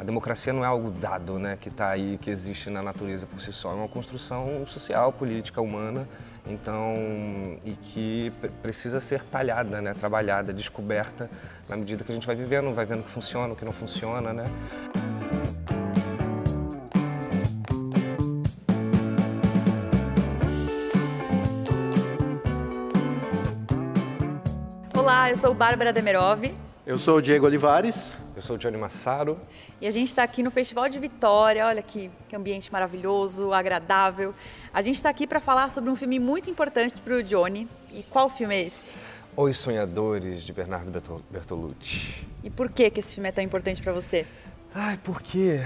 a democracia não é algo dado, né, que está aí, que existe na natureza por si só. É uma construção social, política, humana, então, e que precisa ser talhada, né, trabalhada, descoberta na medida que a gente vai vivendo o que funciona, o que não funciona, né. Olá, eu sou Bárbara Demerov. Eu sou o Diego Olivares. Eu sou o Johnny Massaro. E a gente está aqui no Festival de Vitória, olha que ambiente maravilhoso, agradável. A gente está aqui para falar sobre um filme muito importante para o Johnny. E qual filme é esse? Os Sonhadores, de Bernardo Bertolucci. E por que esse filme é tão importante para você? Ai, por quê?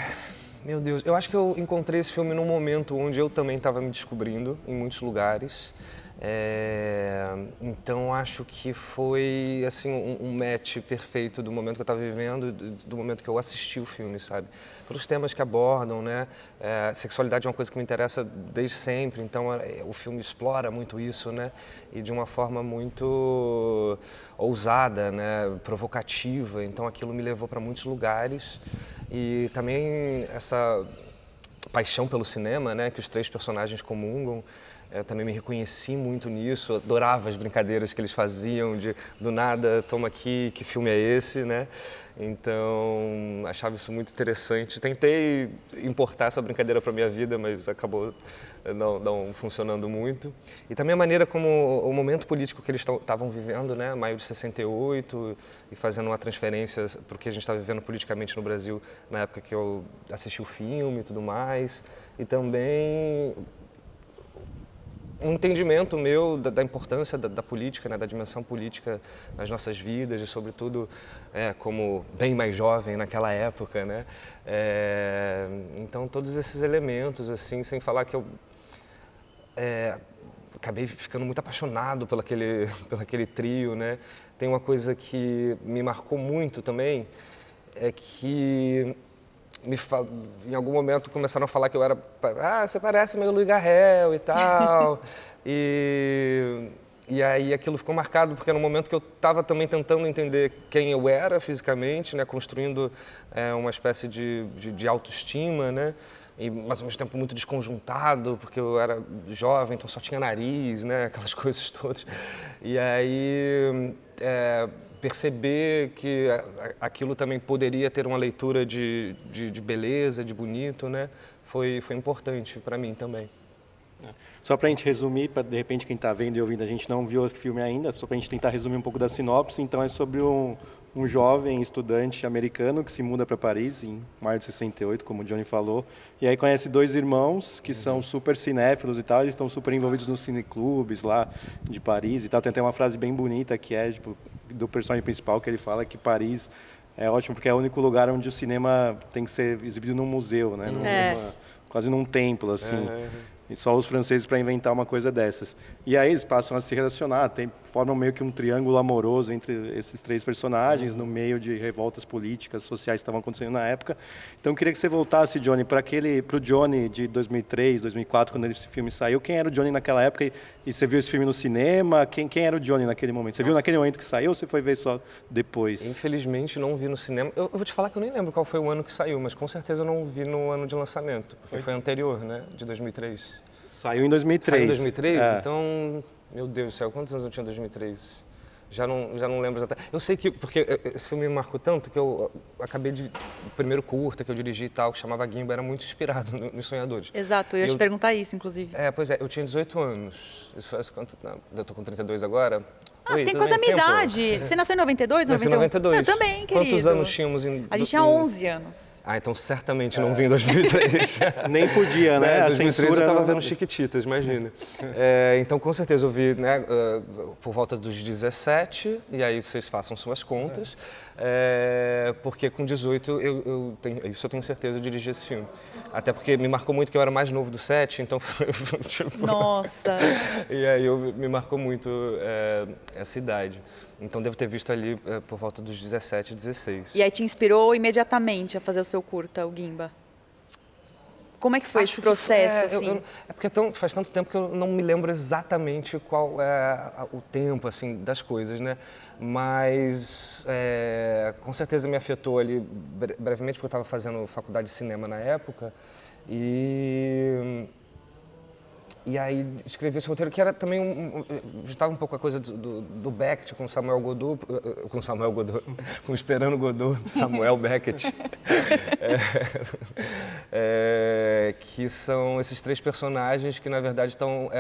Meu Deus, eu acho que eu encontrei esse filme num momento onde eu também estava me descobrindo em muitos lugares. Então acho que foi assim um match perfeito do momento que eu estava vivendo, do momento que eu assisti o filme, sabe? Pelos temas que abordam, né? Sexualidade é uma coisa que me interessa desde sempre, então o filme explora muito isso, né? E de uma forma muito ousada, né? Provocativa, então aquilo me levou para muitos lugares e também essa paixão pelo cinema, né? Que os três personagens comungam. Eu também me reconheci muito nisso, adorava as brincadeiras que eles faziam, do nada, toma aqui, que filme é esse, né? Então, achava isso muito interessante. Tentei importar essa brincadeira para a minha vida, mas acabou não funcionando muito. E também a maneira como o momento político que eles estavam vivendo, né? Maio de 68, e fazendo uma transferência para o que a gente está vivendo politicamente no Brasil na época que eu assisti o filme e tudo mais. E também um entendimento meu da importância da política, né, da dimensão política nas nossas vidas e, sobretudo, como bem mais jovem naquela época, né? Então, todos esses elementos, assim, sem falar que eu acabei ficando muito apaixonado pelo aquele trio, né? Tem uma coisa que me marcou muito também, é que em algum momento começaram a falar que eu era... você parece meio Luiz Garrel e tal. E aí aquilo ficou marcado, porque era um momento que eu estava também tentando entender quem eu era fisicamente, né? Construindo uma espécie de autoestima, né? Mas ao mesmo tempo muito desconjuntado, porque eu era jovem, então só tinha nariz, né? Aquelas coisas todas. E aí... perceber que aquilo também poderia ter uma leitura de beleza, de bonito, né? Foi importante para mim também. Só para a gente resumir, para de repente quem está vendo e ouvindo, a gente não viu o filme ainda, só para a gente tentar resumir um pouco da sinopse. Então é sobre um jovem estudante americano que se muda para Paris em maio de 68, como o Johnny falou, e aí conhece dois irmãos que são super cinéfilos e tal, eles estão super envolvidos nos cineclubes lá de Paris e tal. Tem até uma frase bem bonita que é tipo, do personagem principal, que ele fala que Paris é ótimo porque é o único lugar onde o cinema tem que ser exibido num museu, né? Quase num templo, assim. E só os franceses para inventar uma coisa dessas. E aí eles passam a se relacionar, formam meio que um triângulo amoroso entre esses três personagens, no meio de revoltas políticas, sociais que estavam acontecendo na época. Então eu queria que você voltasse, Johnny, para o Johnny de 2003, 2004, quando esse filme saiu. Quem era o Johnny naquela época? E você viu esse filme no cinema? Quem era o Johnny naquele momento? Você viu naquele momento que saiu ou você foi ver só depois? Infelizmente não vi no cinema. Eu vou te falar que eu nem lembro qual foi o ano que saiu, mas com certeza eu não vi no ano de lançamento, porque foi anterior, né? De 2003. Saiu em 2003. Saiu em 2003? Então, meu Deus do céu, quantos anos eu tinha em 2003? Já não lembro exatamente. Eu sei que, porque esse filme me marcou tanto que eu acabei de... O primeiro curta que eu dirigi e tal, que chamava Guimba, era muito inspirado nos Sonhadores. Exato, eu ia te perguntar isso, inclusive. Pois é, eu tinha 18 anos. Isso faz quanto? Não, eu tô com 32 agora. Você tem quase a minha idade. Você nasceu em 92, 91? Nasci em 92. Eu também, querido. Quantos anos tínhamos A gente tinha 11 anos. Então certamente não vim em 2003. Nem podia, né? A 2003 censura... eu estava vendo Chiquititas, imagina. Então, com certeza, eu vi, né, por volta dos 17, e aí vocês façam suas contas, porque com 18, isso eu tenho certeza, eu dirigi esse filme. Até porque me marcou muito que eu era mais novo do set, então... tipo, nossa! E aí me marcou muito essa idade. Então devo ter visto ali por volta dos 17, 16. E aí te inspirou imediatamente a fazer o seu curta, o Guimba? Como é que foi esse processo, assim? É porque faz tanto tempo que eu não me lembro exatamente qual é o tempo, assim, das coisas, né? Mas, com certeza me afetou ali brevemente, porque eu estava fazendo faculdade de cinema na época. E aí escrevi esse roteiro, que era também juntava um pouco a coisa do Beckett com Samuel Godot, com Esperando Godot, Samuel Beckett, que são esses três personagens que na verdade estão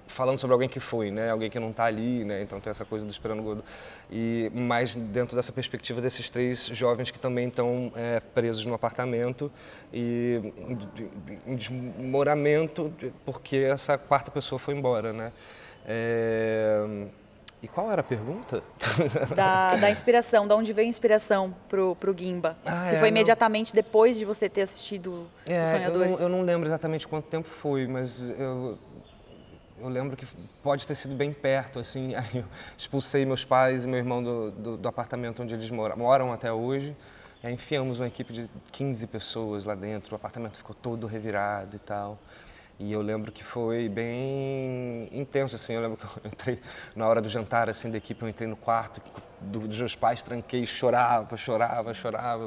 falando sobre alguém que foi, né? Alguém que não está ali, né? Então tem essa coisa do Esperando Godot. Mas dentro dessa perspectiva desses três jovens que também estão presos no apartamento e em desmoramento porque essa quarta pessoa foi embora, né? E qual era a pergunta? Da inspiração, de onde veio a inspiração pro Guimba? Se foi imediatamente depois de você ter assistido Os Sonhadores? Eu não lembro exatamente quanto tempo foi, mas eu lembro que pode ter sido bem perto, assim. Aí eu expulsei meus pais e meu irmão do apartamento onde eles moram até hoje. Aí enfiamos uma equipe de 15 pessoas lá dentro, o apartamento ficou todo revirado e tal. E eu lembro que foi bem intenso, assim. Eu lembro que eu entrei na hora do jantar, assim, da equipe, eu entrei no quarto dos meus pais, tranquei, chorava,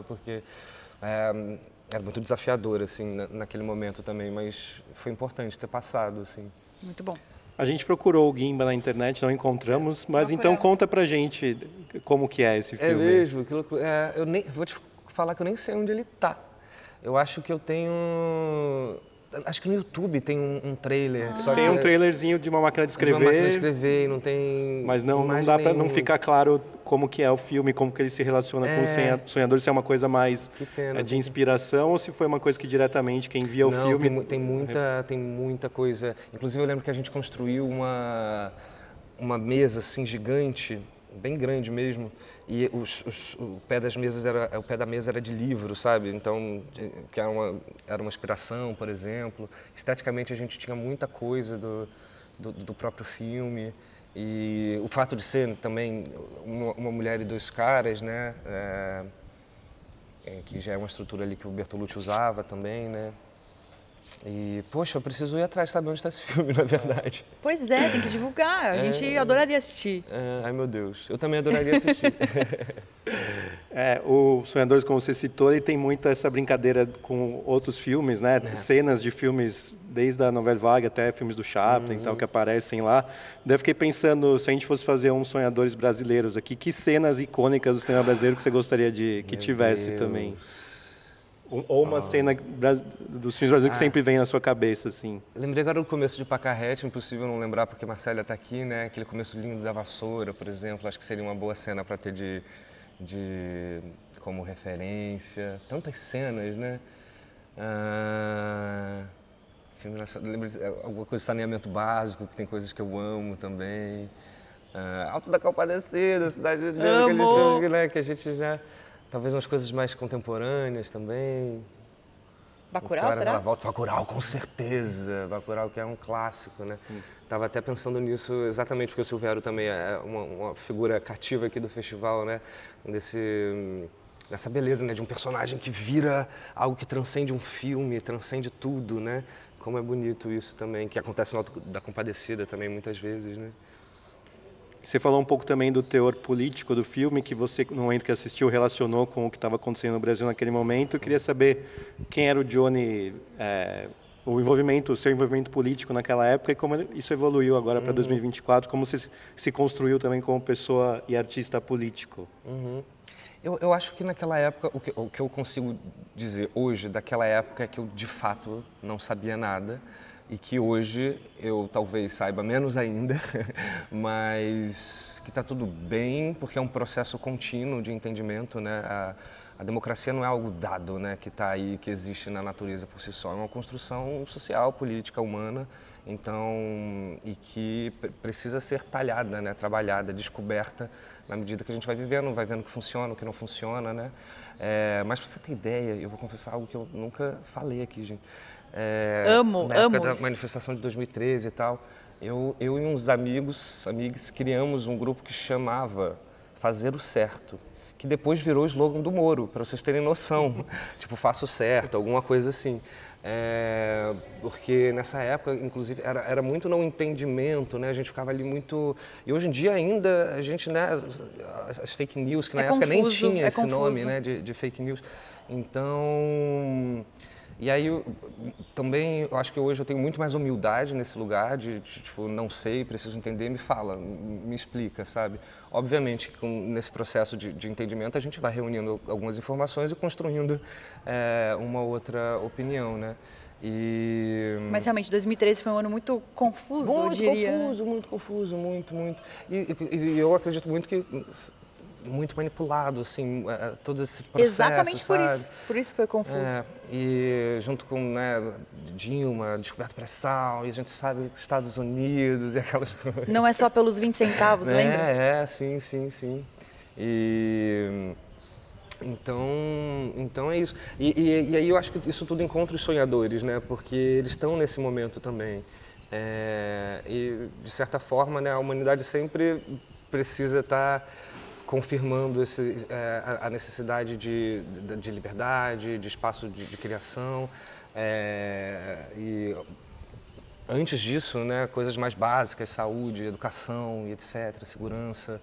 porque era muito desafiador, assim, naquele momento também, mas foi importante ter passado, assim. Muito bom. A gente procurou o Guimba na internet, não encontramos, mas então conta pra gente como que é esse filme. É mesmo? Que loucura. Vou te falar que eu nem sei onde ele tá. Eu acho que eu tenho... Acho que no YouTube tem um trailer. Só tem um trailerzinho de uma máquina de escrever. De uma máquina de escrever, não tem... Mas não dá para não ficar claro como que é o filme, como que ele se relaciona com o Sonhador, se é uma coisa mais de inspiração ou se foi uma coisa que diretamente quem via o filme... Tem muita coisa. Inclusive eu lembro que a gente construiu uma mesa assim gigante, bem grande mesmo, e o pé da mesa era de livro, sabe? Então, que era uma inspiração, por exemplo. Esteticamente a gente tinha muita coisa do próprio filme. E o fato de ser também uma mulher e dois caras, né? Que já é uma estrutura ali que o Bertolucci usava também, né? E, poxa, eu preciso ir atrás, saber onde está esse filme, na verdade. Pois é, tem que divulgar. A gente adoraria assistir. Ai, meu Deus. Eu também adoraria assistir. O Sonhadores, como você citou, ele tem muito essa brincadeira com outros filmes, né? Cenas de filmes, desde a Nouvelle Vague até filmes do Chaplin, então, que aparecem lá. Daí eu fiquei pensando, se a gente fosse fazer um Sonhadores brasileiros aqui, que cenas icônicas do cinema brasileiro que você gostaria que tivesse também? Ou uma cena dos filmes brasileiros que sempre vem na sua cabeça, assim. Lembrei agora do começo de Pacarrete, impossível não lembrar porque Marcélia está aqui, né? Aquele começo lindo da vassoura, por exemplo, acho que seria uma boa cena para ter como referência. Tantas cenas, né? Lembro de alguma coisa de saneamento básico, que tem coisas que eu amo também. Alto da Compadecida, Cidade de Deus, aqueles filmes, né, que a gente já... Talvez umas coisas mais contemporâneas também. Bacurau, será? Bacurau, com certeza. Bacurau, que é um clássico, né? Estava até pensando nisso exatamente porque o Silvério também é uma figura cativa aqui do festival, né? Dessa beleza, né? De um personagem que vira algo que transcende um filme, transcende tudo, né? Como é bonito isso também, que acontece no Alto da Compadecida também muitas vezes, né? Você falou um pouco também do teor político do filme, que você, no momento que assistiu, relacionou com o que estava acontecendo no Brasil naquele momento. Eu queria saber quem era o Johnny, o seu envolvimento político naquela época e como isso evoluiu agora para 2024, como você se construiu também como pessoa e artista político. Eu acho que naquela época, o que eu consigo dizer hoje daquela época é que eu, de fato, não sabia nada. E que hoje eu talvez saiba menos ainda, mas que está tudo bem, porque é um processo contínuo de entendimento, né? A democracia não é algo dado, né? Que está aí, que existe na natureza por si só, é uma construção social, política, humana, então, e que precisa ser talhada, né? Trabalhada, descoberta, na medida que a gente vai vivendo o que funciona, o que não funciona, né? Mas para você ter ideia, eu vou confessar algo que eu nunca falei aqui, gente. Na época da manifestação de 2013 e tal, eu e uns amigos criamos um grupo que chamava Fazer o Certo, que depois virou o slogan do Moro, para vocês terem noção. Tipo, faço certo, alguma coisa assim. Porque nessa época, inclusive, era muito não entendimento, né? A gente ficava ali muito... E hoje em dia ainda a gente, né? As fake news, que na época nem tinha esse nome, né? De fake news. Então... E aí, também, eu acho que hoje eu tenho muito mais humildade nesse lugar de tipo, não sei, preciso entender, me fala, me explica, sabe? Obviamente, nesse processo de entendimento, a gente vai reunindo algumas informações e construindo uma outra opinião, né? Mas realmente, 2013 foi um ano muito confuso, eu diria. Muito confuso, muito. E eu acredito muito que... muito manipulado, assim, todo esse processo, exatamente sabe? Por isso que foi confuso. E junto com, né, Dilma, descoberta pré-sal, e a gente sabe que Estados Unidos e aquelas coisas. Não é só pelos 20 centavos, lembra? Sim. E... Então é isso. E aí eu acho que isso tudo encontra os sonhadores, né? Porque eles estão nesse momento também. E, de certa forma, né, a humanidade sempre precisa estar confirmando a necessidade de liberdade, de espaço de criação. E antes disso, né, coisas mais básicas, saúde, educação, e etc., segurança.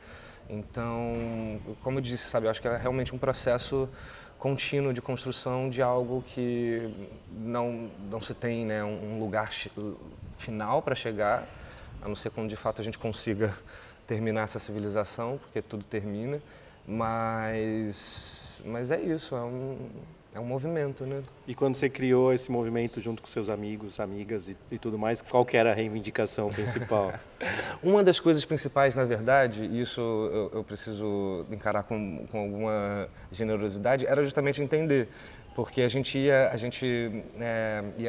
Então, como eu disse, sabe, eu acho que é realmente um processo contínuo de construção de algo que não se tem, né, um lugar final para chegar, a não ser quando de fato a gente consiga terminar essa civilização, porque tudo termina, mas é isso, é um movimento, né? E quando você criou esse movimento junto com seus amigos, amigas e tudo mais, qual que era a reivindicação principal? Uma das coisas principais, na verdade, e isso eu preciso encarar com alguma generosidade, era justamente entender. Porque a gente ia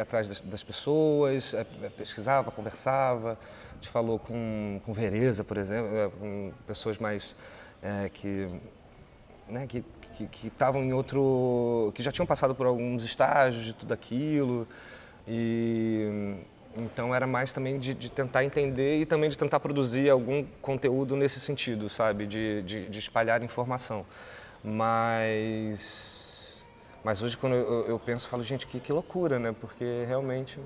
atrás das pessoas, pesquisava, conversava. A gente falou com Vereza, por exemplo, com pessoas mais que estavam em outro... que já tinham passado por alguns estágios de tudo aquilo. E então era mais também de tentar entender e também de tentar produzir algum conteúdo nesse sentido, sabe? De espalhar informação. Mas hoje, quando eu penso, eu falo, gente, que loucura, né? Porque realmente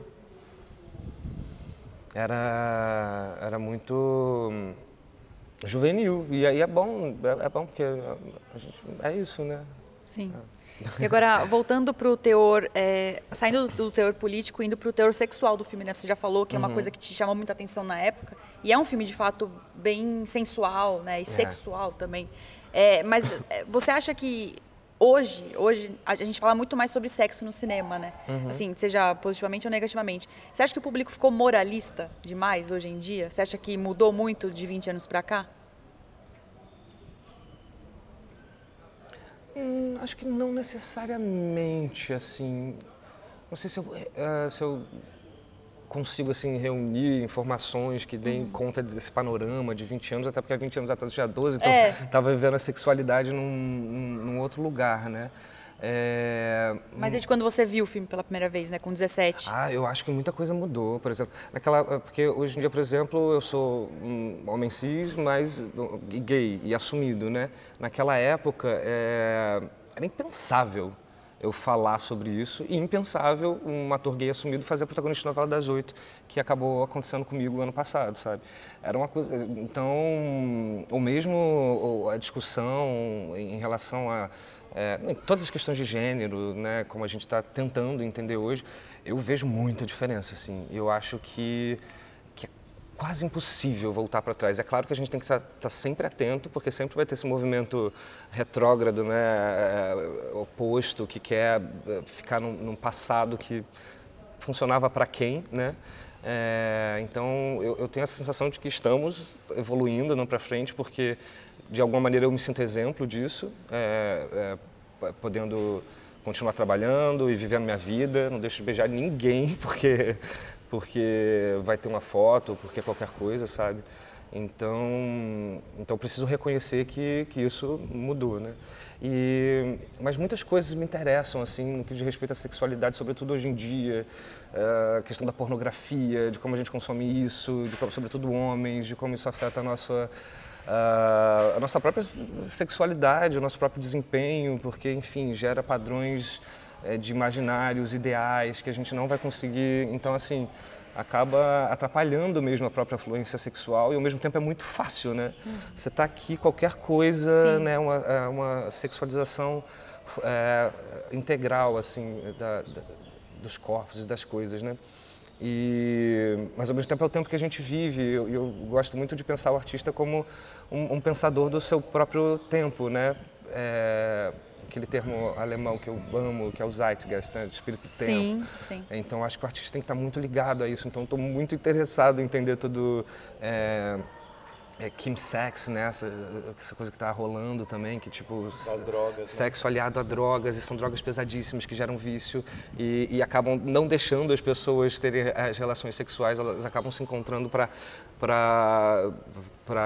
era muito juvenil. E aí é bom porque é isso, né? Sim. E agora, voltando para o teor, saindo do teor político, indo para o teor sexual do filme, né? Você já falou que é uma coisa que te chamou muita atenção na época. E é um filme, de fato, bem sensual, né? E sexual também. Mas você acha que hoje a gente fala muito mais sobre sexo no cinema, né? Assim, seja positivamente ou negativamente. Você acha que o público ficou moralista demais hoje em dia? Você acha que mudou muito de 20 anos para cá? Acho que não necessariamente, assim. Não sei se eu consigo, assim, reunir informações que deem conta desse panorama de 20 anos, até porque há 20 anos atrás eu tinha 12, então estava vivendo a sexualidade num outro lugar, né? Mas desde quando você viu o filme pela primeira vez, né, com 17? Eu acho que muita coisa mudou, por exemplo, porque hoje em dia, por exemplo, eu sou um homem cis, mas gay e assumido, né? Naquela época era impensável eu falar sobre isso e impensável um ator gay assumido fazer a protagonista de Novela das 8, que acabou acontecendo comigo ano passado, sabe? Era uma coisa, então, ou mesmo a discussão em relação a todas as questões de gênero, né, como a gente está tentando entender hoje, eu vejo muita diferença, assim. Eu acho que é quase impossível voltar para trás. É claro que a gente tem que estar sempre atento, porque sempre vai ter esse movimento retrógrado, né, oposto, que quer ficar num passado que funcionava para quem, né? Então, eu tenho essa sensação de que estamos evoluindo, não para frente, porque de alguma maneira eu me sinto exemplo disso, podendo continuar trabalhando e vivendo minha vida, não deixo de beijar ninguém porque vai ter uma foto, porque qualquer coisa, sabe? Então preciso reconhecer que isso mudou, né? Mas muitas coisas me interessam, assim, no que diz respeito à sexualidade, sobretudo hoje em dia, a questão da pornografia, de como a gente consome isso, sobretudo homens, de como isso afeta a a nossa própria sexualidade, o nosso próprio desempenho, porque, enfim, gera padrões de imaginários, ideais, que a gente não vai conseguir. Então, assim, acaba atrapalhando mesmo a própria fluência sexual e, ao mesmo tempo, é muito fácil, né? Você está aqui, qualquer coisa, né? Uma sexualização integral, assim, dos corpos e das coisas, né? Mas ao mesmo tempo é o tempo que a gente vive. Eu gosto muito de pensar o artista como um pensador do seu próprio tempo, né? Aquele termo alemão que eu amo, que é o Zeitgeist, né? Do espírito do tempo. Sim, sim. Então acho que o artista tem que estar muito ligado a isso. Então estou muito interessado em entender tudo. Chemsex, né? Essa coisa que está rolando também, que tipo das drogas, sexo aliado a drogas, e são drogas pesadíssimas que geram vício e acabam não deixando as pessoas terem as relações sexuais, elas acabam se encontrando para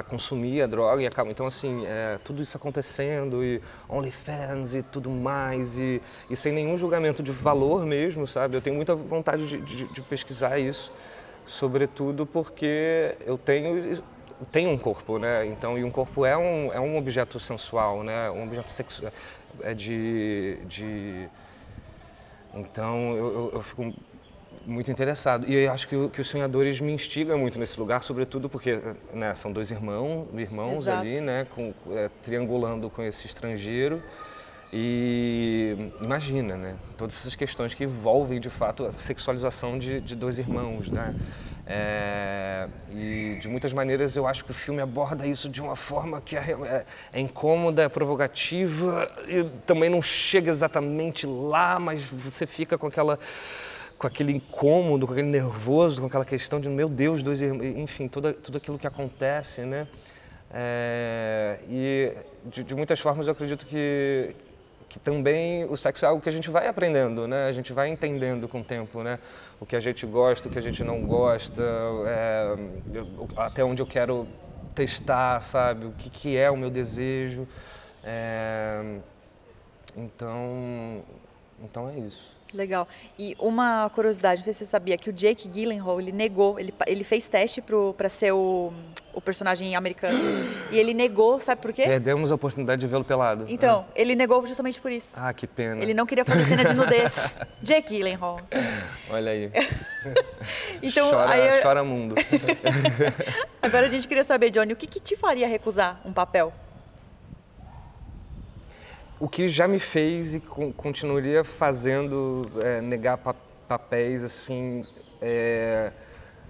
consumir a droga e acabam, então assim, tudo isso acontecendo e OnlyFans e tudo mais e sem nenhum julgamento de valor mesmo, sabe? Eu tenho muita vontade de pesquisar isso, sobretudo porque eu tenho um corpo, né? Então, e um corpo é um objeto sensual, né? Um objeto sexual. Então, eu fico muito interessado. E eu acho que os Sonhadores me instigam muito nesse lugar, sobretudo porque, né, são dois irmãos Exato. ali, né? Triangulando com esse estrangeiro. E imagina, né? Todas essas questões que envolvem, de fato, a sexualização de dois irmãos, né? E de muitas maneiras eu acho que o filme aborda isso de uma forma que é incômoda, é provocativa e também não chega exatamente lá, mas você fica com aquele incômodo, com aquele nervoso, com aquela questão de, meu Deus, dois irmãos, enfim, tudo aquilo que acontece, né? E de muitas formas eu acredito que também o sexo é algo que a gente vai aprendendo, né? A gente vai entendendo com o tempo, né? O que a gente gosta, o que a gente não gosta, até onde eu quero testar, sabe? O que é o meu desejo. Então é isso. Legal. E uma curiosidade, não sei se você sabia que o Jake Gyllenhaal, ele negou, ele fez teste para ser o personagem americano e ele negou, sabe por quê? Perdemos a oportunidade de vê-lo pelado. Então, ele negou justamente por isso. Ah, que pena. Ele não queria fazer cena de nudez. Jake Gyllenhaal. Olha aí. Então, chora mundo. Agora a gente queria saber, Johnny, o que te faria recusar um papel? O que já me fez e continuaria fazendo negar papéis, assim,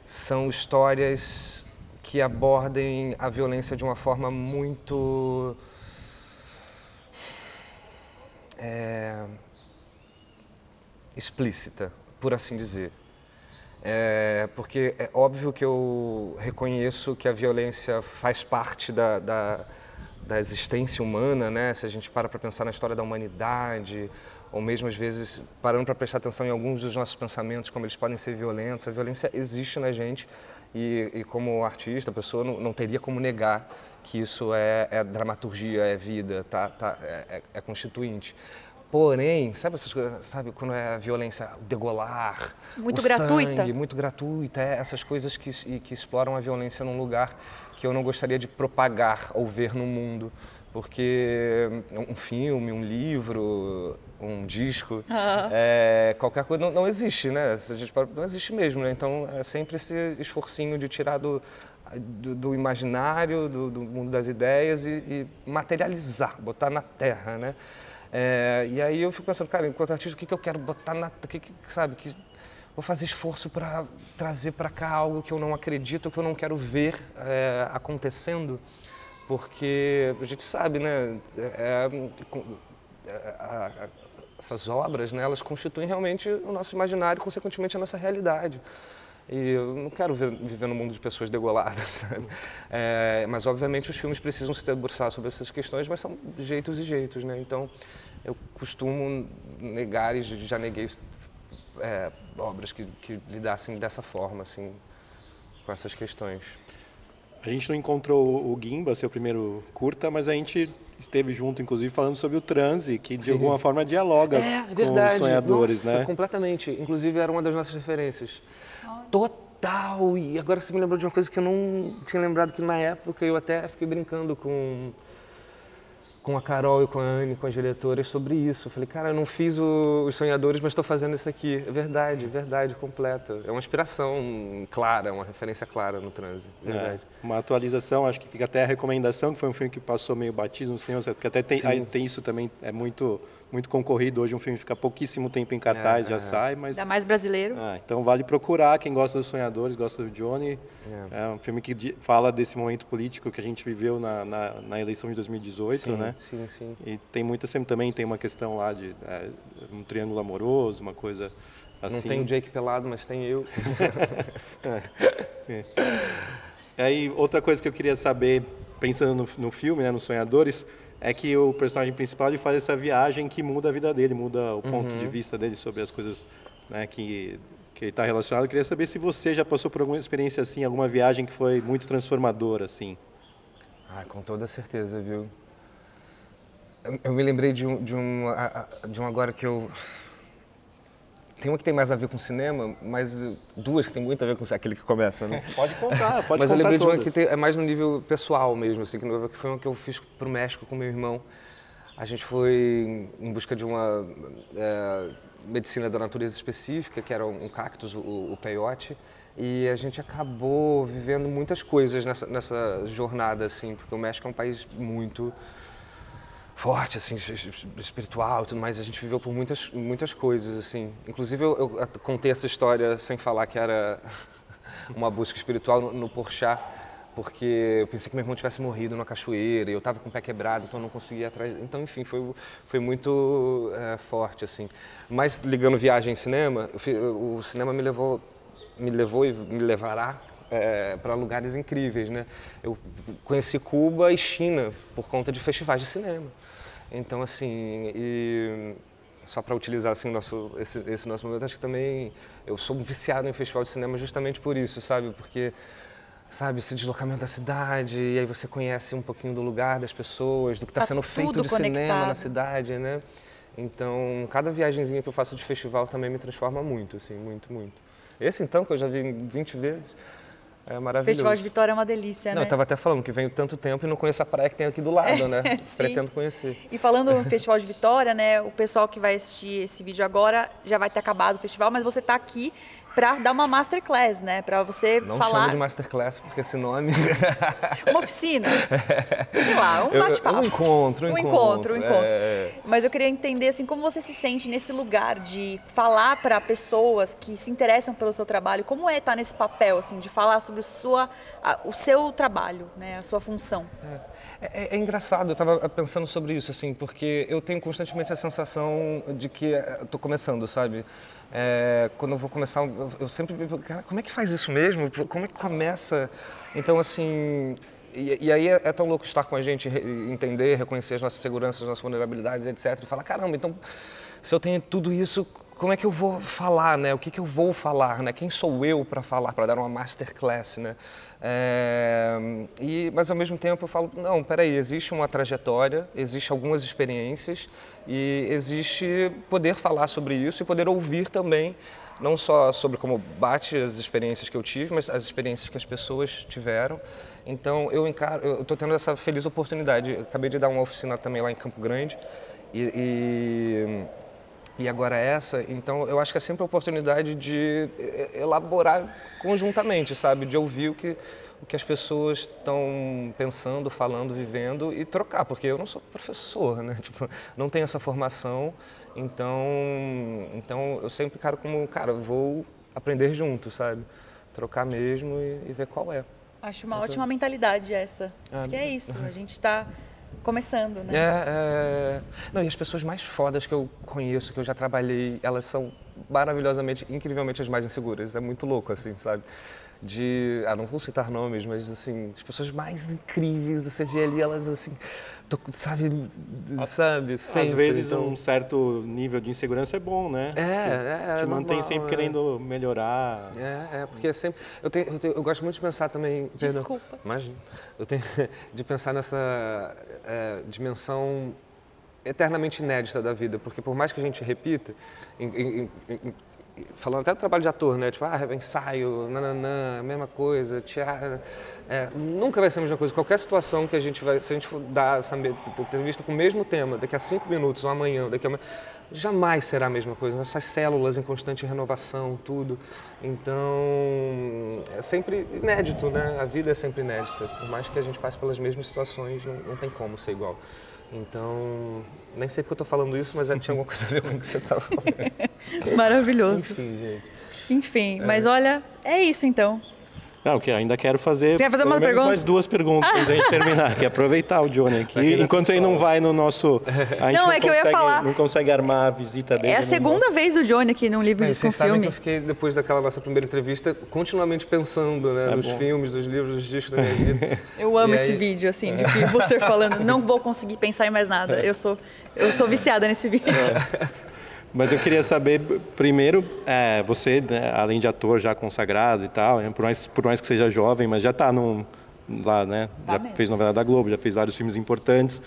são histórias que abordem a violência de uma forma muito explícita, por assim dizer. Porque é óbvio que eu reconheço que a violência faz parte da existência humana, né? Se a gente para pensar na história da humanidade, ou mesmo às vezes parando para prestar atenção em alguns dos nossos pensamentos, como eles podem ser violentos, a violência existe na gente e como artista, a pessoa não teria como negar que isso é dramaturgia, é vida, é constituinte. Porém, sabe essas coisas, sabe quando é a violência degolar, muito o gratuita, sangue, muito gratuita, essas coisas que exploram a violência num lugar que eu não gostaria de propagar ou ver no mundo, porque um filme, um livro, um disco, qualquer coisa não existe, né? A gente não existe mesmo, né? Então é sempre esse esforcinho de tirar do imaginário, do mundo das ideias e materializar, botar na terra, né? E aí eu fico pensando, cara, enquanto artista, o que eu quero botar vou fazer esforço para trazer para cá algo que eu não acredito, que eu não quero ver acontecendo, porque a gente sabe, né, essas obras, né, elas constituem realmente o nosso imaginário, consequentemente a nossa realidade. E eu não quero viver num mundo de pessoas degoladas, sabe? Mas, obviamente, os filmes precisam se debruçar sobre essas questões, mas são jeitos e jeitos, né? Então, eu costumo negar e já neguei obras que lidassem dessa forma, assim, com essas questões. A gente não encontrou o Gimba, seu primeiro curta, mas a gente esteve junto, inclusive, falando sobre o transe, que de alguma forma dialoga com os sonhadores, Nossa, né? Completamente. Inclusive, era uma das nossas referências. Total! E agora você me lembrou de uma coisa que eu não tinha lembrado, que na época eu até fiquei brincando com a Carol e com a Anne, com as diretoras, sobre isso. Eu falei, cara, eu não fiz Os Sonhadores, mas estou fazendo isso aqui. É verdade, completa. É uma inspiração clara, uma referência clara no trânsito. Verdade. Uma atualização, acho que fica até a recomendação, que foi um filme que passou meio batido no cinema, porque até tem isso também, é muito concorrido. Hoje um filme fica pouquíssimo tempo em cartaz, já sai, mas... Ainda mais brasileiro. Então vale procurar, quem gosta dos Sonhadores, gosta do Johnny. É um filme que fala desse momento político que a gente viveu na eleição de 2018, né? Sim. E tem também tem uma questão lá de um triângulo amoroso, uma coisa assim. Não tem o Jake pelado, mas tem eu. E aí, outra coisa que eu queria saber, pensando no filme, né, nos Sonhadores, é que o personagem principal ele faz essa viagem que muda a vida dele, muda o ponto de vista dele sobre as coisas, né, que ele está relacionado. Eu queria saber se você já passou por alguma experiência assim, alguma viagem que foi muito transformadora, assim. Com toda certeza, viu? Eu me lembrei de um agora que eu... Tem uma que tem mais a ver com cinema, mas duas que tem muito a ver com aquele que começa, né? Pode contar todas. Mas eu lembrei de uma que é mais no nível pessoal mesmo, assim, que foi uma que eu fiz para o México com meu irmão. A gente foi em busca de uma medicina da natureza específica, que era um cactus, o peyote, e a gente acabou vivendo muitas coisas nessa jornada, assim, porque o México é um país muito forte, assim, espiritual e tudo mais. A gente viveu por muitas coisas, assim. Inclusive, eu contei essa história sem falar que era uma busca espiritual no Porchat, porque eu pensei que meu irmão tivesse morrido numa cachoeira e eu estava com o pé quebrado, então eu não conseguia ir atrás. Então, enfim, foi muito forte, assim. Mas, ligando viagem em cinema, o cinema me levou e me levará para lugares incríveis, né? Eu conheci Cuba e China por conta de festivais de cinema. Então, assim, só para utilizar assim, esse nosso momento, acho que também eu sou viciado em festival de cinema justamente por isso, sabe? Porque, sabe, esse deslocamento da cidade, e aí você conhece um pouquinho do lugar, das pessoas, do que está sendo feito de cinema na cidade, né? Então, cada viagenzinha que eu faço de festival também me transforma muito, assim, muito. Esse, então, que eu já vi 20 vezes, é maravilhoso. Festival de Vitória é uma delícia, né? Eu estava até falando que venho tanto tempo e não conheço a praia que tem aqui do lado, né? Pretendo conhecer. E falando no Festival de Vitória, né? O pessoal que vai assistir esse vídeo agora já vai ter acabado o festival, mas você está aqui para dar uma masterclass, né? Para você não falar... Não chamo de masterclass, porque esse nome... Uma oficina. Sei lá, um bate-papo. Um encontro. Mas eu queria entender, assim, como você se sente nesse lugar de falar para pessoas que se interessam pelo seu trabalho. Como é estar nesse papel, assim, de falar sobre o seu trabalho, né? A sua função. É engraçado, eu estava pensando sobre isso, assim, porque eu tenho constantemente a sensação de que estou começando, sabe? Quando eu vou começar, eu sempre me pergunto, cara, como é que faz isso mesmo? Como é que começa? Então, assim, e aí é tão louco estar com a gente, entender, reconhecer as nossas seguranças, as nossas vulnerabilidades, etc. E falar, caramba, então, se eu tenho tudo isso, como é que eu vou falar, né? O que eu vou falar, né? Quem sou eu para falar, para dar uma masterclass, né? Mas ao mesmo tempo eu falo, não, peraí, existe uma trajetória, existe algumas experiências e existe poder falar sobre isso e poder ouvir também, não só sobre como bate as experiências que eu tive, mas as experiências que as pessoas tiveram. Então eu estou tendo essa feliz oportunidade. Eu acabei de dar uma oficina também lá em Campo Grande e agora essa, então eu acho que é sempre a oportunidade de elaborar conjuntamente, sabe? De ouvir o que as pessoas estão pensando, falando, vivendo e trocar, porque eu não sou professor, né? Tipo, não tenho essa formação, então eu sempre encaro como, cara, vou aprender junto, sabe? Trocar mesmo e ver qual é. Acho uma ótima mentalidade essa, porque é isso, a gente está começando, né? Não, e as pessoas mais fodas que eu conheço, que eu já trabalhei, elas são maravilhosamente, incrivelmente as mais inseguras. É muito louco, assim, sabe? Não vou citar nomes, mas, assim, as pessoas mais incríveis, você vê ali elas, assim, sabe? Sempre. Às vezes um certo nível de insegurança é bom, né? Te mantém sempre querendo melhorar. Porque sempre... Eu gosto muito de pensar também... Desculpa. Imagina. Eu tenho de pensar nessa dimensão eternamente inédita da vida, porque por mais que a gente repita, falando até do trabalho de ator, né? Tipo, ensaio, nananã, a mesma coisa, teatro. Nunca vai ser a mesma coisa. Qualquer situação que a gente vai, se a gente for dar essa entrevista com o mesmo tema, daqui a 5 minutos, ou amanhã, jamais será a mesma coisa. Essas células em constante renovação, tudo. Então, é sempre inédito, né? A vida é sempre inédita. Por mais que a gente passe pelas mesmas situações, não tem como ser igual. Então, nem sei porque eu estou falando isso, mas tinha alguma coisa a ver com o que você estava falando. Maravilhoso. Enfim, gente. Enfim, mas olha, é isso então. Não, que ainda quero fazer, Você quer fazer uma pergunta? mais 2 perguntas antes da gente terminar, que é aproveitar o Johnny aqui, enquanto ele não vai no nosso... A gente não, que eu ia falar... Não consegue armar a visita dele. É a segunda vez do Johnny aqui num Livro Disso com Vocês sabem Filme. que eu fiquei, depois daquela nossa primeira entrevista, continuamente pensando, né, nos filmes, dos livros, dos discos da minha vida. Eu amo esse vídeo, assim, de que você falando, não vou conseguir pensar em mais nada. Eu sou viciada nesse vídeo. Mas eu queria saber, primeiro, você, né, além de ator já consagrado e tal, por mais que seja jovem, mas já está lá, né? Já fez novela da Globo, já fez vários filmes importantes.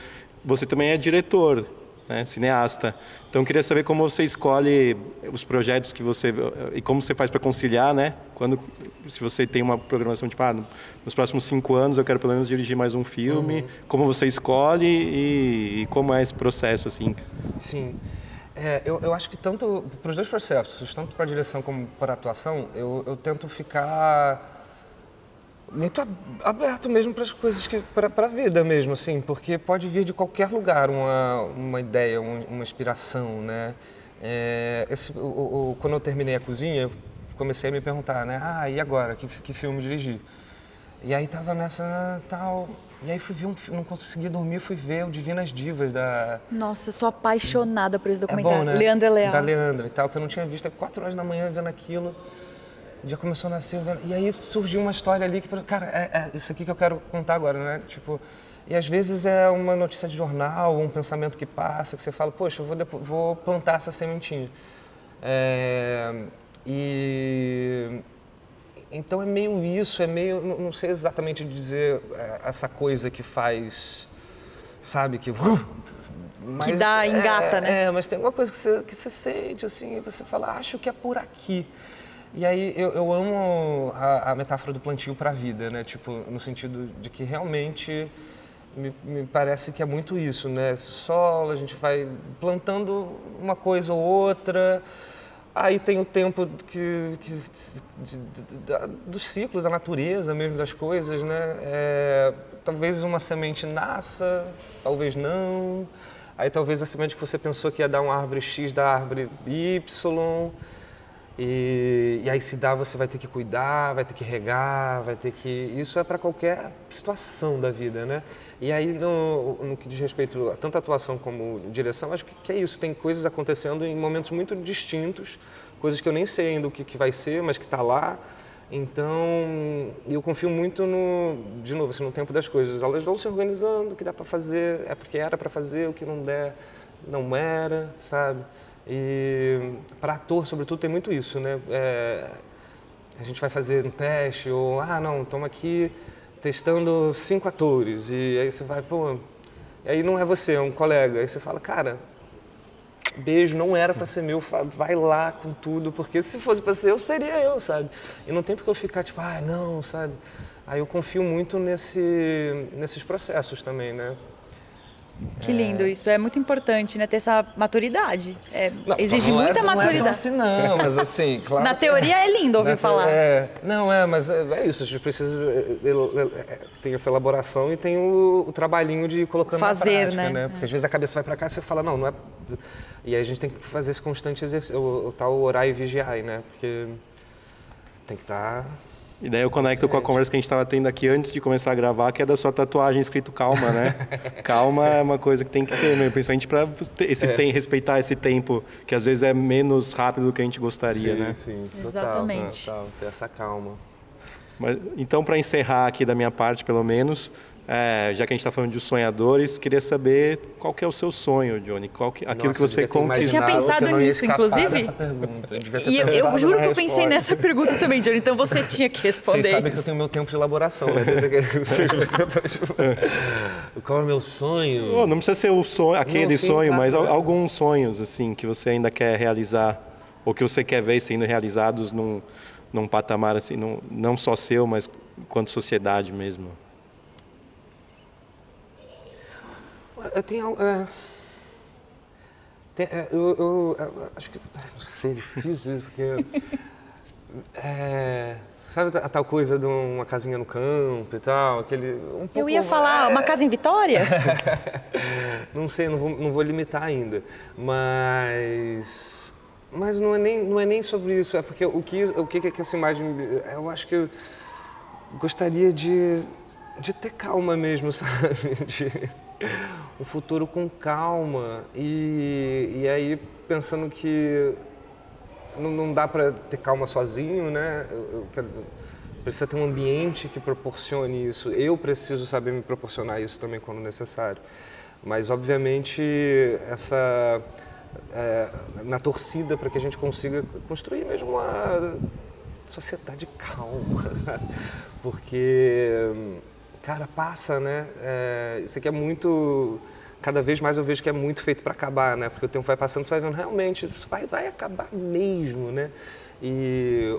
Você também é diretor, né, cineasta. Então, eu queria saber como você escolhe os projetos que você... E como você faz para conciliar, né? Se você tem uma programação, tipo, nos próximos 5 anos eu quero pelo menos dirigir mais um filme. Como você escolhe e como é esse processo, assim? Sim. Eu acho que tanto para os dois processos, tanto para a direção como para a atuação, eu tento ficar muito aberto mesmo para as coisas, para a vida mesmo, assim, porque pode vir de qualquer lugar uma ideia, uma inspiração, né? Quando eu terminei a cozinha, comecei a me perguntar, né? E agora? Que filme dirigir? E aí tava nessa tal... E aí fui ver não consegui dormir, fui ver o Divinas Divas da... Nossa, eu sou apaixonada por esse documentário. Bom, né? Leandra Leal. Da Leandra e tal, que eu não tinha visto. 4 horas da manhã vendo aquilo, já começou a nascer, e aí surgiu uma história ali que, cara, é isso aqui que eu quero contar agora, né? Tipo, e às vezes é uma notícia de jornal, um pensamento que passa, que você fala, poxa, eu vou plantar essa sementinha. Então é meio isso, não sei exatamente dizer essa coisa que faz, sabe, que dá, engata, né? Mas tem alguma coisa que você sente, assim, e você fala, acho que é por aqui. E aí eu amo a metáfora do plantio para a vida, né? Tipo, no sentido de que realmente me parece que é muito isso, né? Solo, a gente vai plantando uma coisa ou outra. Aí tem o tempo dos ciclos, da natureza mesmo, das coisas, né? Talvez uma semente nasça, talvez não. Aí talvez a semente que você pensou que ia dar uma árvore X, da árvore Y. E aí se dá, você vai ter que cuidar, vai ter que regar, vai ter que... Isso é para qualquer situação da vida, né? E aí no que diz respeito a tanto a atuação como direção, acho que é isso. Tem coisas acontecendo em momentos muito distintos, coisas que eu nem sei ainda o que vai ser, mas que está lá. Então, eu confio muito de novo, assim, no tempo das coisas. Elas vão se organizando, o que dá para fazer é porque era para fazer, o que não der, não era, sabe? E para ator, sobretudo, tem muito isso, né? A gente vai fazer um teste, ou, não, estamos aqui testando 5 atores, e aí você vai, pô, e aí não é você, é um colega, aí você fala, cara, beijo, não era para ser meu, vai lá com tudo, porque se fosse para ser eu, seria eu, sabe? E não tem porque eu ficar tipo, não, sabe? Aí eu confio muito nesses processos também, né? Que lindo isso, é muito importante, né, ter essa maturidade, exige Não muita é maturidade. assim não, mas assim, claro... Na teoria é lindo ouvir falar. Mas é isso, a gente precisa, tem essa elaboração e tem o trabalhinho de ir colocando fazer, na prática, né? Porque às vezes a cabeça vai para cá e você fala, não é... E aí a gente tem que fazer esse constante exercício, o tal orar e vigiar, né? Porque tem que estar... E daí eu conecto com a conversa que a gente estava tendo aqui antes de começar a gravar, que é da sua tatuagem escrito calma, né? Calma é uma coisa que tem que ter, né? Principalmente para respeitar esse tempo, que às vezes é menos rápido do que a gente gostaria, né? Sim, exatamente. Total, ter essa calma. Mas, então, para encerrar aqui da minha parte, pelo menos, já que a gente está falando de sonhadores, queria saber qual que é o seu sonho, Johnny? Aquilo que você conquistou. Tinha pensado nisso, inclusive. E eu juro que eu pensei nessa pergunta também, Johnny. Então você tinha que responder. Vocês sabem que eu tenho meu tempo de elaboração, né? Qual é o meu sonho? Não precisa ser o sonho, aquele sonho, mas alguns sonhos assim que você ainda quer realizar ou que você quer ver sendo realizados num patamar assim, não só seu, mas quanto sociedade mesmo? Eu tenho... eu acho que... Não sei, difícil isso, porque... sabe a tal coisa de uma casinha no campo e tal? Eu ia falar, uma casa em Vitória? Não sei, não vou limitar ainda. Mas não é nem sobre isso. É porque o que essa imagem... Eu acho que eu gostaria de ter calma mesmo, sabe? Um futuro com calma. E aí, pensando que não dá para ter calma sozinho, né? Precisa ter um ambiente que proporcione isso. Eu preciso saber me proporcionar isso também quando necessário. Mas, obviamente, na torcida para que a gente consiga construir mesmo uma sociedade calma, sabe? Porque... Cara, passa, né? Isso aqui é muito... Cada vez mais eu vejo que é muito feito para acabar, né? Porque o tempo vai passando, você vai vendo, realmente, isso vai acabar mesmo, né?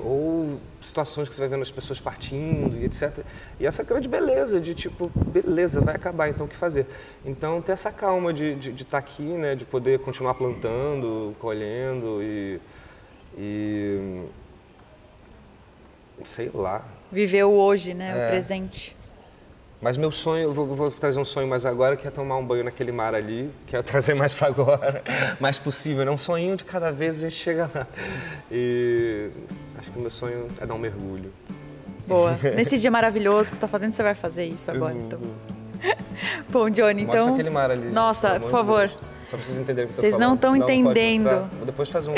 Ou situações que você vai vendo as pessoas partindo e etc. E essa grande beleza de, tipo, beleza, vai acabar, então o que fazer? Então, ter essa calma de estar aqui, né? De poder continuar plantando, colhendo e sei lá. Viver o hoje, né? O presente. Mas meu sonho, eu vou trazer um sonho mais agora, que é tomar um banho naquele mar ali, que é trazer mais para agora, mais possível, né? Um sonhinho de cada vez a gente chega lá. E acho que o meu sonho é dar um mergulho. Boa. Nesse dia maravilhoso que você está fazendo, você vai fazer isso agora, então. Bom, Johnny, então... Mostra aquele mar ali. Nossa, por favor. Só para vocês entenderem o que eu tô falando. Vocês não estão entendendo. Vou depois fazer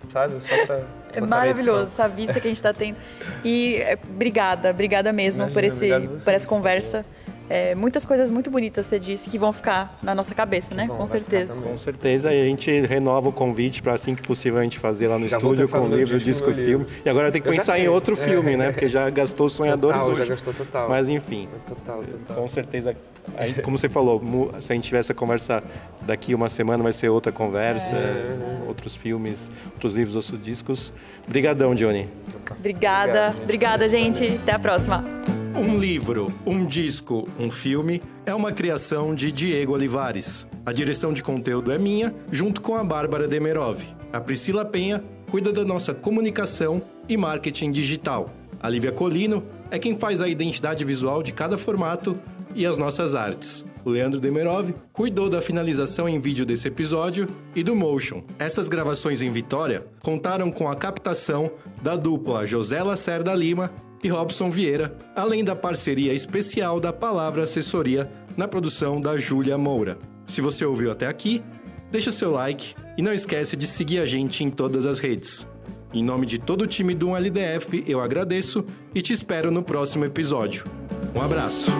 sabe? Só pra... É maravilhoso essa vista que a gente está tendo. E obrigada mesmo por essa conversa. Muitas coisas muito bonitas você disse que vão ficar na nossa cabeça, né? Com certeza. Com certeza. E a gente renova o convite para assim que possível a gente fazer lá no estúdio com o livro, disco e filme. E agora tem que pensar em outro filme, né? Porque já gastou Sonhadores hoje. Já gastou total. Mas enfim. Total. Com certeza. Aí, como você falou, se a gente tiver essa conversa daqui uma semana, vai ser outra conversa, outros filmes, outros livros, outros discos. Obrigadão, Johnny. Obrigada, gente. Até a próxima. Um livro, um disco, um filme é uma criação de Diego Olivares. A direção de conteúdo é minha, junto com a Bárbara Demerov. A Priscila Penha cuida da nossa comunicação e marketing digital. A Lívia Colino é quem faz a identidade visual de cada formato e as nossas artes. O Leandro Demerov cuidou da finalização em vídeo desse episódio e do motion. Essas gravações em Vitória contaram com a captação da dupla José Lacerda Lima e Robson Vieira, além da parceria especial da Palavra Assessoria na produção da Júlia Moura. Se você ouviu até aqui, deixa seu like e não esquece de seguir a gente em todas as redes. Em nome de todo o time do LDF, eu agradeço e te espero no próximo episódio. Um abraço!